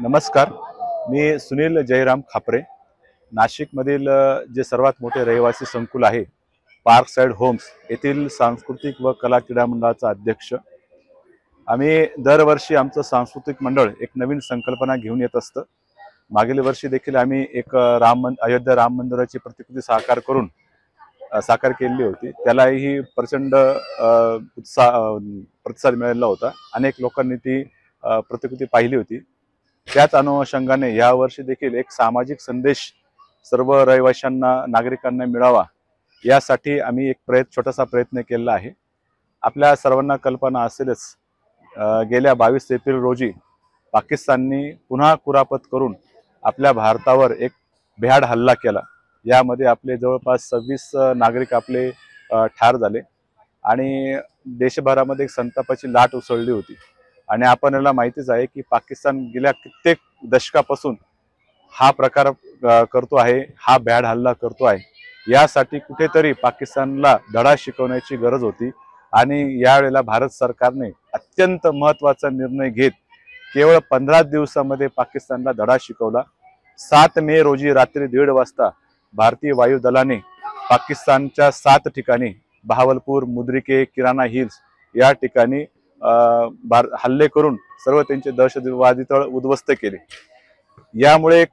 नमस्कार. मी सुनील जयराम खापरे. नाशिकमधील जे सर्वात मोठे रहिवासी संकुल आहे पार्क साइड होम्स येथील सांस्कृतिक व कला क्रीडा मंडळाचा अध्यक्ष. आम्ही दरवर्षी आमचं सांस्कृतिक मंडळ एक नवीन संकल्पना घेऊन येत असतं. मागील वर्षी देखील आम्ही एक अयोध्या राम मंदिराची प्रतिकृती साकार केलेली होती. त्यालाही प्रचंड प्रतिसाद मिळालेला होता. अनेक लोकांनी ती प्रतिकृती पाहिली होती. त्याच अनुषंगाने यावर्षी देखील एक सामाजिक संदेश सर्व रहिवाशांना नागरिकांना मिळावा यासाठी आम्ही एक छोटासा प्रयत्न केला आहे. आपल्या सर्वांना कल्पना असेलच, गेल्या 22 एप्रिल रोजी पाकिस्तानने पुन्हा कुरापत करून आपल्या भारतावर एक भ्याड हल्ला केला. यामध्ये आपले जवळपास 26 नागरिक आपले ठार झाले आणि देशभरामध्ये एक संतापाची लाट उसळली होती. आणि आपल्याला माहितीच आहे की पाकिस्तान गेल्या कित्येक दशकापासून हा प्रकार करतो आहे, हा भ्याड हल्ला करतो आहे. यासाठी कुठेतरी पाकिस्तानला धडा शिकवण्याची गरज होती आणि यावेळेला भारत सरकारने अत्यंत महत्त्वाचा निर्णय घेत केवळ 15 दिवसांमध्ये पाकिस्तानला धडा शिकवला. 7 मे रोजी रात्री 1:30 वाजता भारतीय वायुदलाने पाकिस्तानच्या 7 ठिकाणी बहावलपूर, मुद्रिके, किराणा हिल्स या ठिकाणी हल्ले करून सर्व त्यांचे दहशतवादी तळ उद्ध्वस्त केले. यामुळे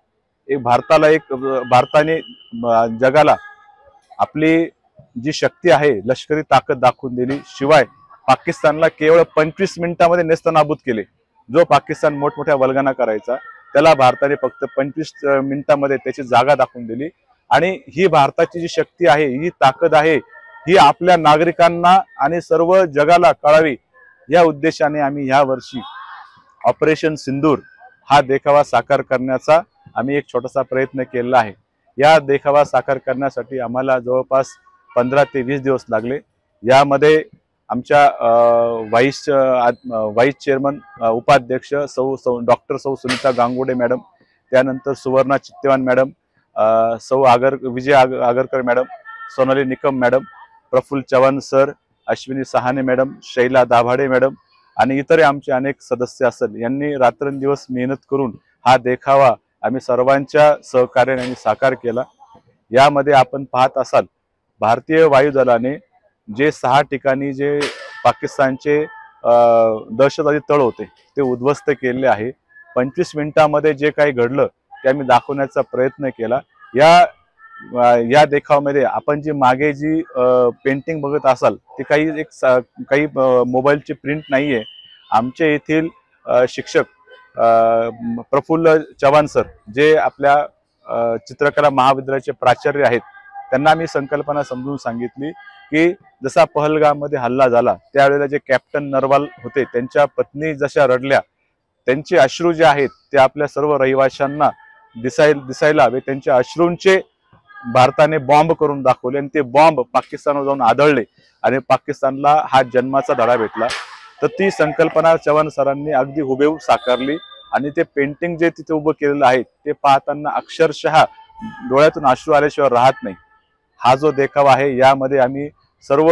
भारताने जगाला आपली जी शक्ती आहे लष्करी ताकद दाखवून दिली. शिवाय पाकिस्तानला केवळ 25 मिनिटांमध्ये नेस्तनाबूत केले. जो पाकिस्तान मोठमोठ्या वल्गना करायचा त्याला भारताने फक्त 25 मिनिटांमध्ये त्याची जागा दाखवून दिली. आणि ही भारताची जी शक्ती आहे, ही ताकद आहे, ही आपल्या नागरिकांना आणि सर्व जगाला कळावी या उद्देशाने आम्ही या वर्षी ऑपरेशन सिंदूर हा देखावा साकार करण्याचा आम्ही एक छोटासा प्रयत्न केला आहे. या देखावा साकार करण्यासाठी आम्हाला जवळपास 15 ते 20 दिवस लागले. यामध्ये आमच्या वाईस चेअरमन उपाध्यक्ष डॉक्टर सुनीता गांगुडे मॅडम, त्यानंतर Suvarna Chittewan madam, Vijay Agarkar madam, Sonali Nikam madam, Praful Chavan sir, Ashwini Sahane madam, Shaila Dabhade madam आणि इतर आमचे अनेक सदस्य असतील. यांनी रात्रंदिवस मेहनत करून हा देखावा आम्ही सर्वांच्या सहकार्याने साकार केला. यामध्ये आपण पाहत असाल, भारतीय वायुदलाने जे 6 ठिकाणी जे पाकिस्तानचे दहशतवादी तळ होते ते उद्ध्वस्त केले आहे. 25 मिनिटांमध्ये जे काही घडलं ते आम्ही दाखवण्याचा प्रयत्न केला. या देखावामध्ये आपण जी मागे जी पेंटिंग बघत असाल ती काही मोबाईलची प्रिंट नाहीये. आमचे येथील शिक्षक प्रफुल्ल चव्हाण सर, जे आपल्या चित्रकला महाविद्यालयाचे प्राचार्य आहेत, त्यांना मी संकल्पना समजून सांगितली की जसा पहलगाममध्ये हल्ला झाला त्यावेळेला जे कॅप्टन नरवाल होते त्यांच्या पत्नी जशा रडल्या, त्यांचे अश्रू जे आहेत ते आपल्या सर्व रहिवाशांना दिसायला हवे. त्यांच्या अश्रूंचे भारताने बॉम्ब करून दाखवले आणि ते बॉम्ब पाकिस्तानवर जाऊन आदळले आणि पाकिस्तानला हा जन्माचा धडा भेटला. तर ती संकल्पना चव्हाण सरांनी अगदी हुबेहूब साकारली आणि ते पेंटिंग जे तिथे उभं केलेलं आहे ते पाहताना अक्षरशः डोळ्यातून अश्रू आल्याशिवाय राहत नाही. हा जो देखावा आहे यामध्ये आम्ही सर्व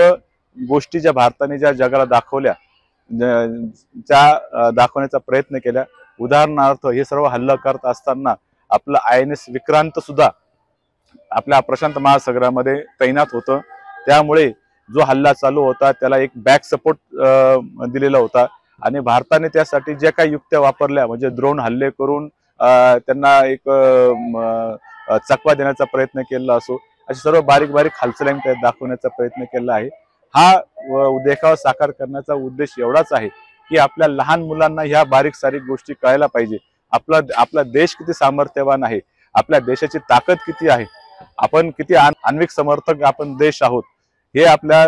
गोष्टी ज्या भारताने ज्या जगाला दाखवल्या त्या दाखवण्याचा प्रयत्न केला. उदाहरणार्थ हे सर्व हल्ला करत असताना आपलं INS विक्रांत सुद्धा आपल्या प्रशांत महासागरामध्ये तैनात होतं. त्यामुळे जो हल्ला चालू होता त्याला एक बॅक सपोर्ट दिलेला होता आणि भारताने त्यासाठी ज्या काही युक्त्या वापरल्या म्हणजे ड्रोन हल्ले करून त्यांना एक चकवा देण्याचा प्रयत्न केला असो, अशी सर्व बारीक बारीक हालचाली त्यात दाखवण्याचा प्रयत्न केला आहे. हा देखावा साकार करण्याचा उद्देश एवढाच आहे की आपल्या लहान मुलांना ह्या बारीक सारीक गोष्टी कळायला पाहिजे. आपला देश किती सामर्थ्यवान आहे, आपल्या देशाची ताकद किती आहे, आपण किती आण्विक समर्थक आपण देश आहोत, हे आपल्या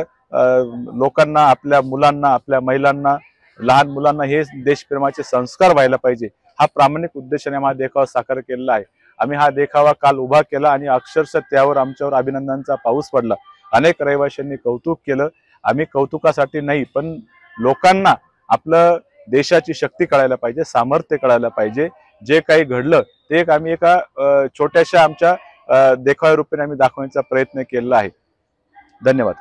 लोकांना, आपल्या मुलांना, आपल्या महिलांना, लहान मुलांना हे देशप्रेमाचे संस्कार व्हायला पाहिजे. हा प्रामाणिक उद्देशाने हा देखावा साकार केलेला आहे. आम्ही हा देखावा काल उभा केला आणि अक्षरशः त्यावर आमच्यावर अभिनंदनाचा पाऊस पडला. अनेक रहिवाशांनी कौतुक केलं. आम्ही कौतुकासाठी नाही, पण लोकांना आपलं देशाची शक्ती कळायला पाहिजे, सामर्थ्य कळायला पाहिजे. जे काही घडलं ते आम्ही एका छोट्याशा आमच्या देखाव्या रूपाने आम्ही दाखवण्याचा प्रयत्न केला आहे. धन्यवाद.